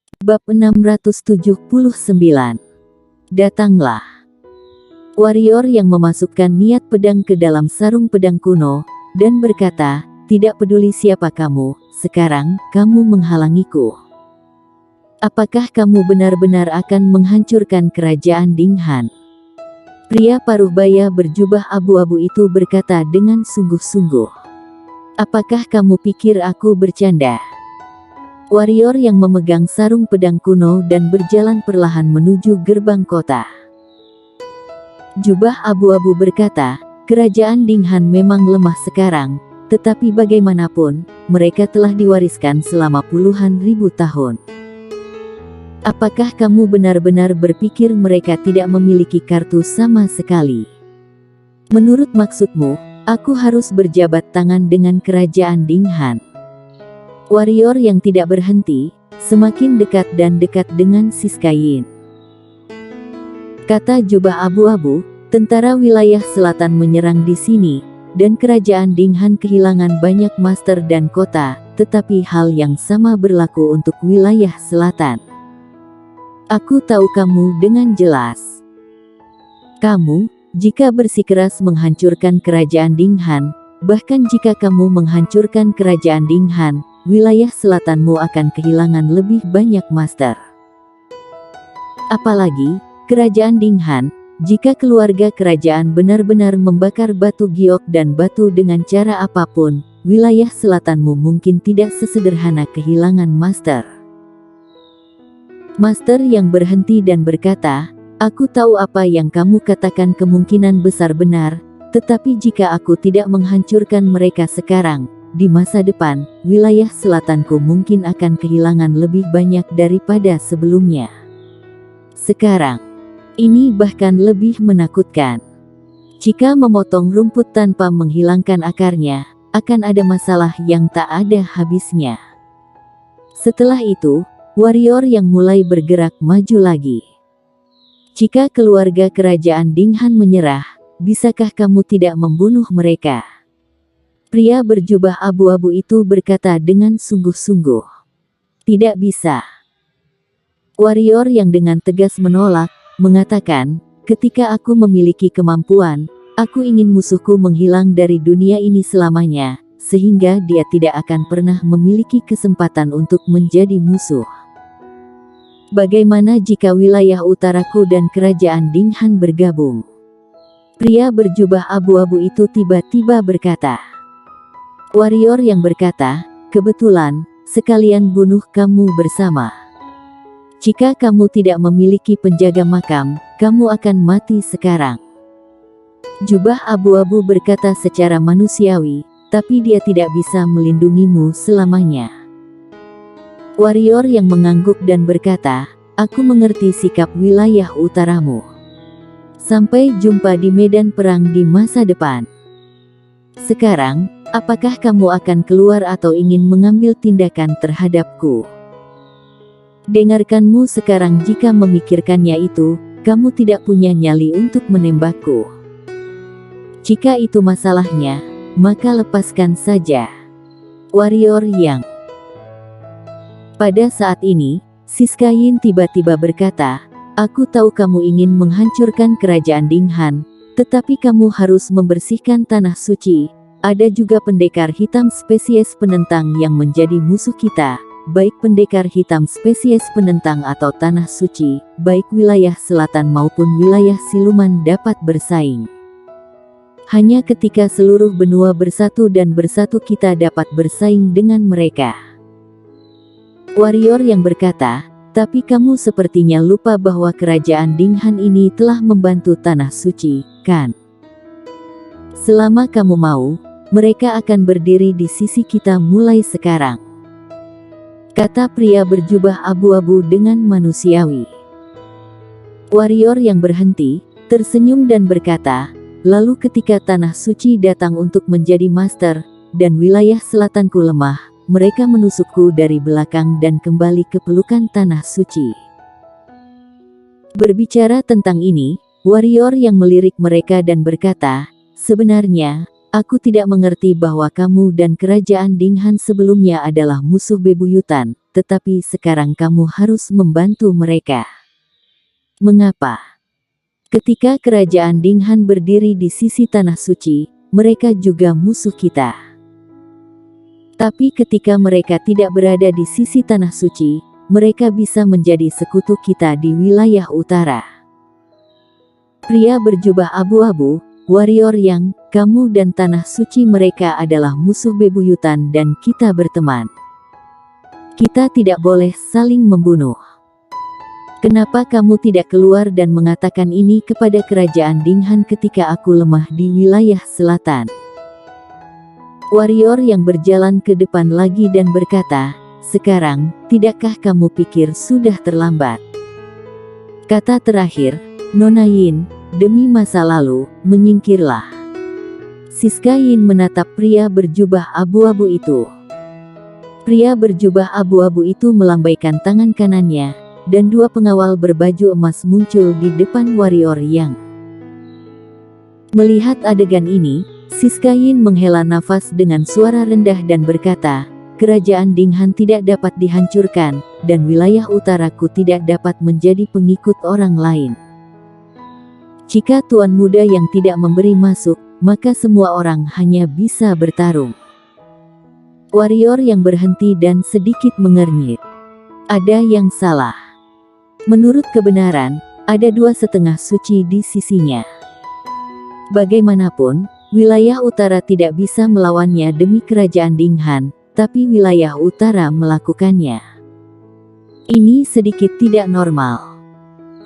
Bab 679. Datanglah. Warrior yang memasukkan niat pedang ke dalam sarung pedang kuno, dan berkata, "Tidak peduli siapa kamu, sekarang, kamu menghalangiku. Apakah kamu benar-benar akan menghancurkan kerajaan Dinghan?" Pria paruh baya berjubah abu-abu itu berkata dengan sungguh-sungguh, "Apakah kamu pikir aku bercanda?" Warrior yang memegang sarung pedang kuno dan berjalan perlahan menuju gerbang kota. Jubah abu-abu berkata, "Kerajaan Dinghan memang lemah sekarang, tetapi bagaimanapun, mereka telah diwariskan selama puluhan ribu tahun. Apakah kamu benar-benar berpikir mereka tidak memiliki kartu sama sekali? Menurut maksudmu, aku harus berjabat tangan dengan kerajaan Dinghan?" Warrior yang tidak berhenti, semakin dekat dan dekat dengan Siskayin. Kata jubah abu-abu, "Tentara wilayah selatan menyerang di sini, dan kerajaan Dinghan kehilangan banyak master dan kota, tetapi hal yang sama berlaku untuk wilayah selatan. Aku tahu kamu dengan jelas. Kamu, jika bersikeras menghancurkan kerajaan Dinghan, bahkan jika kamu menghancurkan kerajaan Dinghan, wilayah selatanmu akan kehilangan lebih banyak master. Apalagi, kerajaan Dinghan, jika keluarga kerajaan benar-benar membakar batu giok dan batu dengan cara apapun, wilayah selatanmu mungkin tidak sesederhana kehilangan master." Master yang berhenti dan berkata, "Aku tahu apa yang kamu katakan kemungkinan besar benar, tetapi jika aku tidak menghancurkan mereka sekarang, di masa depan, wilayah selatanku mungkin akan kehilangan lebih banyak daripada sebelumnya. Sekarang, ini bahkan lebih menakutkan. Jika memotong rumput tanpa menghilangkan akarnya, akan ada masalah yang tak ada habisnya." Setelah itu, warrior yang mulai bergerak maju lagi. "Jika keluarga kerajaan Dinghan menyerah, bisakah kamu tidak membunuh mereka?" Pria berjubah abu-abu itu berkata dengan sungguh-sungguh, "Tidak bisa." Warrior yang dengan tegas menolak, mengatakan, "Ketika aku memiliki kemampuan, aku ingin musuhku menghilang dari dunia ini selamanya, sehingga dia tidak akan pernah memiliki kesempatan untuk menjadi musuh. Bagaimana jika wilayah utaraku dan kerajaan Dinghan bergabung?" Pria berjubah abu-abu itu tiba-tiba berkata. Warrior yang berkata, "Kebetulan, sekalian bunuh kamu bersama. Jika kamu tidak memiliki penjaga makam, kamu akan mati sekarang." Jubah abu-abu berkata secara manusiawi, "Tapi dia tidak bisa melindungimu selamanya." Warrior yang mengangguk dan berkata, "Aku mengerti sikap wilayah utaramu. Sampai jumpa di medan perang di masa depan. Sekarang, apakah kamu akan keluar atau ingin mengambil tindakan terhadapku? Dengarkanmu sekarang, jika memikirkannya itu, kamu tidak punya nyali untuk menembakku. Jika itu masalahnya, maka lepaskan saja." Warrior yang pada saat ini, Siskayin tiba-tiba berkata, "Aku tahu kamu ingin menghancurkan kerajaan Dinghan, tetapi kamu harus membersihkan tanah suci. Ada juga pendekar hitam spesies penentang yang menjadi musuh kita, baik pendekar hitam spesies penentang atau tanah suci, baik wilayah selatan maupun wilayah siluman dapat bersaing. Hanya ketika seluruh benua bersatu dan bersatu kita dapat bersaing dengan mereka." Warrior yang berkata, "Tapi kamu sepertinya lupa bahwa kerajaan Dinghan ini telah membantu tanah suci, kan? Selama kamu mau, mereka akan berdiri di sisi kita mulai sekarang." Kata pria berjubah abu-abu dengan manusiawi. Warrior yang berhenti, tersenyum dan berkata, "Lalu ketika tanah suci datang untuk menjadi master, dan wilayah selatanku lemah, mereka menusukku dari belakang dan kembali ke pelukan tanah suci." Berbicara tentang ini, warrior yang melirik mereka dan berkata, "Sebenarnya, aku tidak mengerti bahwa kamu dan kerajaan Dinghan sebelumnya adalah musuh bebuyutan, tetapi sekarang kamu harus membantu mereka. Mengapa? Ketika kerajaan Dinghan berdiri di sisi tanah suci, mereka juga musuh kita. Tapi ketika mereka tidak berada di sisi tanah suci, mereka bisa menjadi sekutu kita di wilayah utara. Pria berjubah abu-abu, warrior yang, kamu dan tanah suci mereka adalah musuh bebuyutan dan kita berteman. Kita tidak boleh saling membunuh. Kenapa kamu tidak keluar dan mengatakan ini kepada kerajaan Dinghan ketika aku lemah di wilayah selatan? Warrior yang berjalan ke depan lagi dan berkata, sekarang, tidakkah kamu pikir sudah terlambat? Kata terakhir, Nona Yin, demi masa lalu, menyingkirlah. Siska Yin menatap pria berjubah abu-abu itu. Pria berjubah abu-abu itu melambaikan tangan kanannya, dan dua pengawal berbaju emas muncul di depan warrior yang. Melihat adegan ini, Siska Yin menghela nafas dengan suara rendah dan berkata, kerajaan Dinghan tidak dapat dihancurkan, dan wilayah utaraku tidak dapat menjadi pengikut orang lain. Jika tuan muda yang tidak memberi masuk, maka semua orang hanya bisa bertarung. Warrior yang berhenti dan sedikit mengernyit. Ada yang salah. Menurut kebenaran, ada dua setengah suci di sisinya. Bagaimanapun, wilayah utara tidak bisa melawannya demi kerajaan Dinghan, tapi wilayah utara melakukannya. Ini sedikit tidak normal.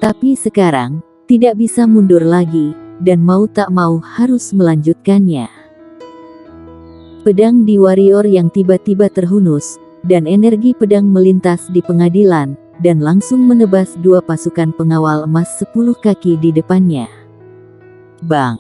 Tapi sekarang, tidak bisa mundur lagi, dan mau tak mau harus melanjutkannya. Pedang di warrior yang tiba-tiba terhunus, dan energi pedang melintas di pengadilan, dan langsung menebas dua pasukan pengawal emas 10 kaki di depannya. Bang!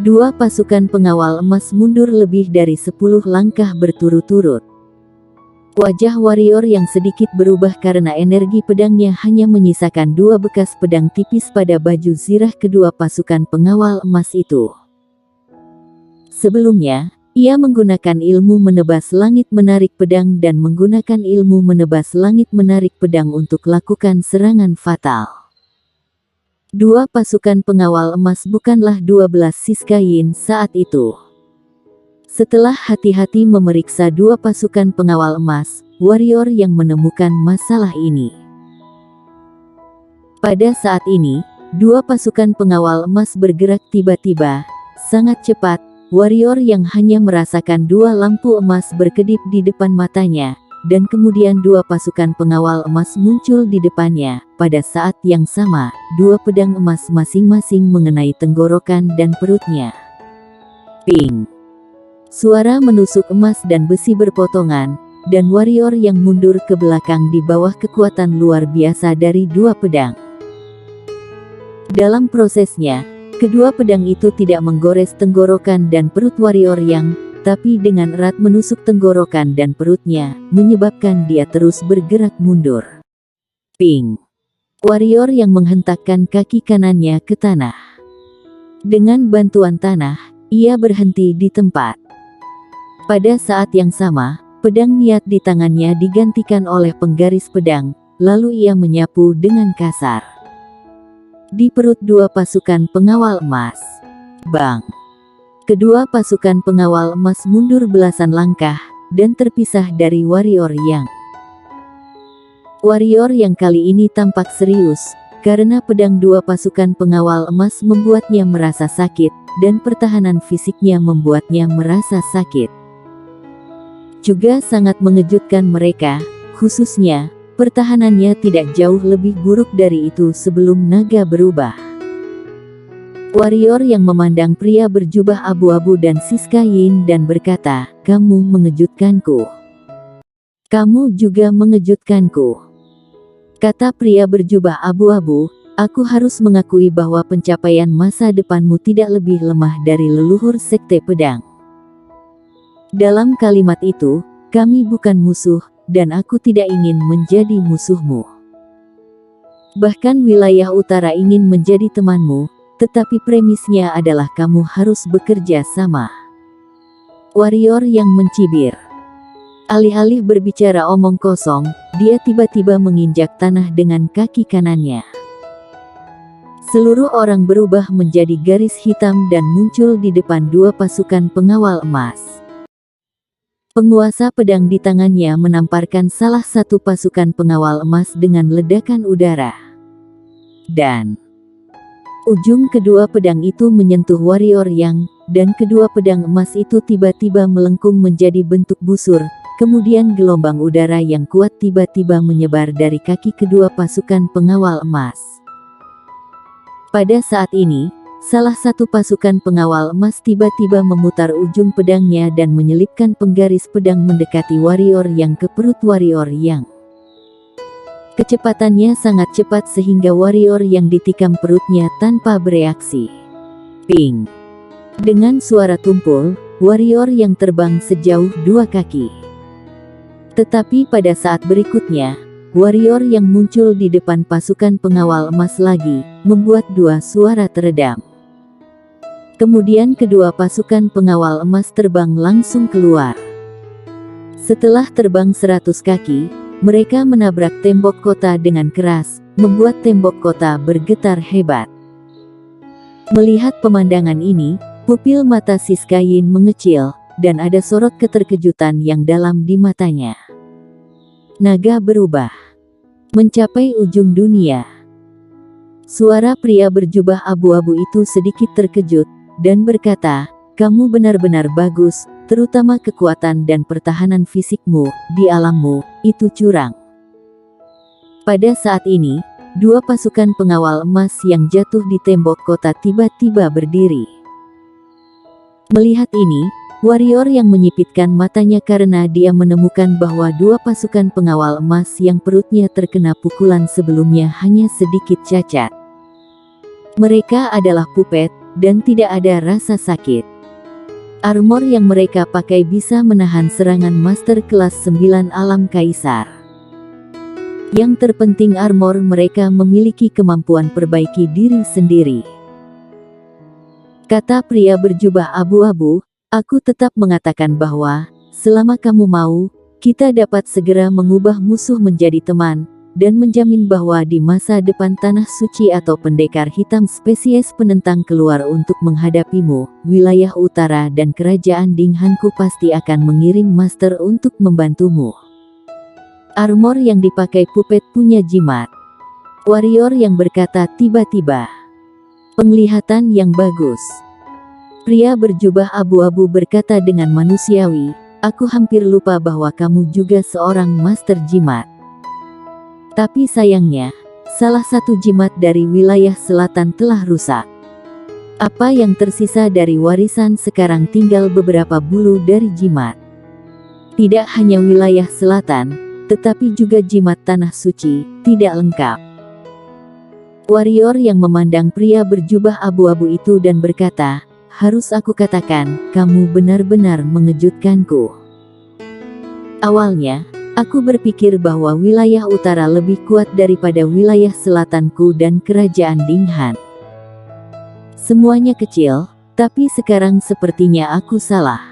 Dua pasukan pengawal emas mundur lebih dari 10 langkah berturut-turut. Wajah warrior yang sedikit berubah karena energi pedangnya hanya menyisakan dua bekas pedang tipis pada baju zirah kedua pasukan pengawal emas itu. Sebelumnya, ia menggunakan ilmu menebas langit menarik pedang dan menggunakan ilmu menebas langit menarik pedang untuk lakukan serangan fatal. Dua pasukan pengawal emas bukanlah 12 Siska Yin saat itu. Setelah hati-hati memeriksa dua pasukan pengawal emas, warrior yang menemukan masalah ini. Pada saat ini, dua pasukan pengawal emas bergerak tiba-tiba, sangat cepat. Warrior yang hanya merasakan dua lampu emas berkedip di depan matanya, dan kemudian dua pasukan pengawal emas muncul di depannya. Pada saat yang sama, dua pedang emas masing-masing mengenai tenggorokan dan perutnya. Ping! Suara menusuk emas dan besi berpotongan, dan warrior yang mundur ke belakang di bawah kekuatan luar biasa dari dua pedang. Dalam prosesnya, kedua pedang itu tidak menggores tenggorokan dan perut warrior yang, tapi dengan erat menusuk tenggorokan dan perutnya, menyebabkan dia terus bergerak mundur. Ping! Warrior yang menghentakkan kaki kanannya ke tanah. Dengan bantuan tanah, ia berhenti di tempat. Pada saat yang sama, pedang niat di tangannya digantikan oleh penggaris pedang, lalu ia menyapu dengan kasar di perut dua pasukan pengawal emas. Bang! Kedua pasukan pengawal emas mundur belasan langkah, dan terpisah dari warrior yang. Warrior yang kali ini tampak serius, karena pedang dua pasukan pengawal emas membuatnya merasa sakit, dan pertahanan fisiknya membuatnya merasa sakit. Juga sangat mengejutkan mereka, khususnya, pertahanannya tidak jauh lebih buruk dari itu sebelum naga berubah. Warrior yang memandang pria berjubah abu-abu dan Siska Yin dan berkata, kamu mengejutkanku. Kamu juga mengejutkanku. Kata pria berjubah abu-abu, aku harus mengakui bahwa pencapaian masa depanmu tidak lebih lemah dari leluhur sekte pedang. Dalam kalimat itu, kami bukan musuh, dan aku tidak ingin menjadi musuhmu. Bahkan wilayah utara ingin menjadi temanmu, tetapi premisnya adalah kamu harus bekerja sama. Warrior yang mencibir. Alih-alih berbicara omong kosong, dia tiba-tiba menginjak tanah dengan kaki kanannya. Seluruh orang berubah menjadi garis hitam dan muncul di depan dua pasukan pengawal emas. Penguasa pedang di tangannya menamparkan salah satu pasukan pengawal emas dengan ledakan udara. Dan ujung kedua pedang itu menyentuh warrior Yang, dan kedua pedang emas itu tiba-tiba melengkung menjadi bentuk busur. Kemudian gelombang udara yang kuat tiba-tiba menyebar dari kaki kedua pasukan pengawal emas. Pada saat ini, salah satu pasukan pengawal emas tiba-tiba memutar ujung pedangnya dan menyelipkan penggaris pedang mendekati warrior Yang ke perut warrior Yang. Kecepatannya sangat cepat sehingga warrior Yang ditikam perutnya tanpa bereaksi. Ping! Dengan suara tumpul, warrior Yang terbang sejauh 2 kaki. Tetapi pada saat berikutnya, warrior Yang muncul di depan pasukan pengawal emas lagi, membuat 2 suara teredam. Kemudian kedua pasukan pengawal emas terbang langsung keluar. Setelah terbang 100 kaki, mereka menabrak tembok kota dengan keras, membuat tembok kota bergetar hebat. Melihat pemandangan ini, pupil mata Siska Yin mengecil, dan ada sorot keterkejutan yang dalam di matanya. Naga berubah. Mencapai ujung dunia. Suara pria berjubah abu-abu itu sedikit terkejut, dan berkata, "Kamu benar-benar bagus, terutama kekuatan dan pertahanan fisikmu, di alammu, itu curang." Pada saat ini, 2 pasukan pengawal emas yang jatuh di tembok kota tiba-tiba berdiri. Melihat ini, warrior Yang menyipitkan matanya karena dia menemukan bahwa 2 pasukan pengawal emas yang perutnya terkena pukulan sebelumnya hanya sedikit cacat. Mereka adalah puppet, dan tidak ada rasa sakit. Armor yang mereka pakai bisa menahan serangan master kelas 9 alam kaisar. Yang terpenting armor mereka memiliki kemampuan perbaiki diri sendiri. Kata pria berjubah abu-abu, "Aku tetap mengatakan bahwa, selama kamu mau, kita dapat segera mengubah musuh menjadi teman, dan menjamin bahwa di masa depan tanah suci atau pendekar hitam spesies penentang keluar untuk menghadapimu, wilayah utara dan kerajaan Dinghanku pasti akan mengirim master untuk membantumu." Armor yang dipakai puppet punya jimat. Warrior Yang berkata tiba-tiba. Penglihatan yang bagus. Pria berjubah abu-abu berkata dengan manusiawi, "Aku hampir lupa bahwa kamu juga seorang master jimat. Tapi sayangnya, salah satu jimat dari wilayah selatan telah rusak. Apa yang tersisa dari warisan sekarang tinggal beberapa bulu dari jimat. Tidak hanya wilayah selatan, tetapi juga jimat tanah suci, tidak lengkap." Warrior Yang memandang pria berjubah abu-abu itu dan berkata, "Harus aku katakan, kamu benar-benar mengejutkanku. Awalnya, aku berpikir bahwa wilayah utara lebih kuat daripada wilayah selatanku dan kerajaan Dinghan. Semuanya kecil, tapi sekarang sepertinya aku salah."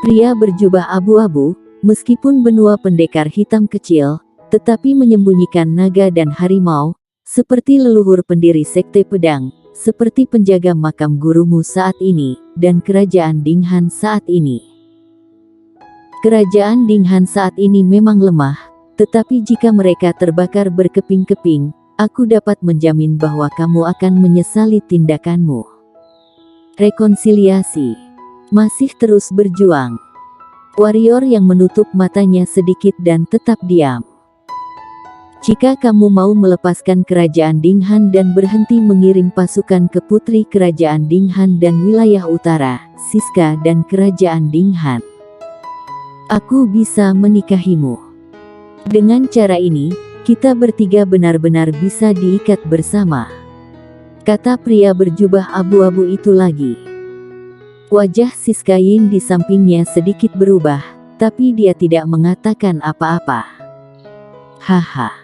Pria berjubah abu-abu, meskipun benua pendekar hitam kecil, tetapi menyembunyikan naga dan harimau, seperti leluhur pendiri sekte pedang, seperti penjaga makam gurumu saat ini, dan kerajaan Dinghan saat ini. Kerajaan Dinghan saat ini memang lemah, tetapi jika mereka terbakar berkeping-keping, aku dapat menjamin bahwa kamu akan menyesali tindakanmu. Rekonsiliasi masih terus berjuang. Warrior Yang menutup matanya sedikit dan tetap diam. "Jika kamu mau melepaskan kerajaan Dinghan dan berhenti mengirim pasukan ke putri kerajaan Dinghan dan wilayah utara, Siska dan kerajaan Dinghan, aku bisa menikahimu. Dengan cara ini, kita bertiga benar-benar bisa diikat bersama." Kata pria berjubah abu-abu itu lagi. Wajah Siska Yin di sampingnya sedikit berubah, tapi dia tidak mengatakan apa-apa. "Haha."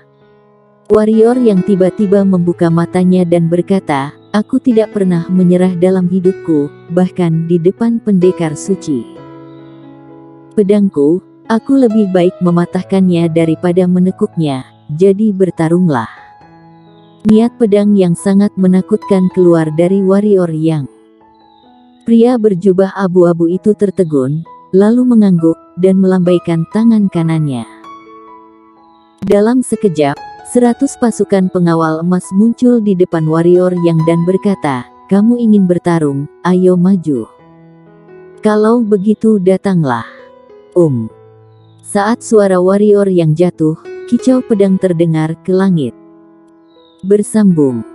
Warrior Yang tiba-tiba membuka matanya dan berkata, "Aku tidak pernah menyerah dalam hidupku, bahkan di depan pendekar suci. Pedangku, aku lebih baik mematahkannya daripada menekuknya, jadi bertarunglah. Niat pedang yang sangat menakutkan keluar dari warrior Yang. Pria berjubah abu-abu itu tertegun, lalu mengangguk, dan melambaikan tangan kanannya. Dalam sekejap, 100 pasukan pengawal emas muncul di depan warrior Yang dan berkata, "Kamu ingin bertarung, ayo maju. Kalau begitu datanglah." Saat suara warrior Yang jatuh, kicau pedang terdengar ke langit. Bersambung.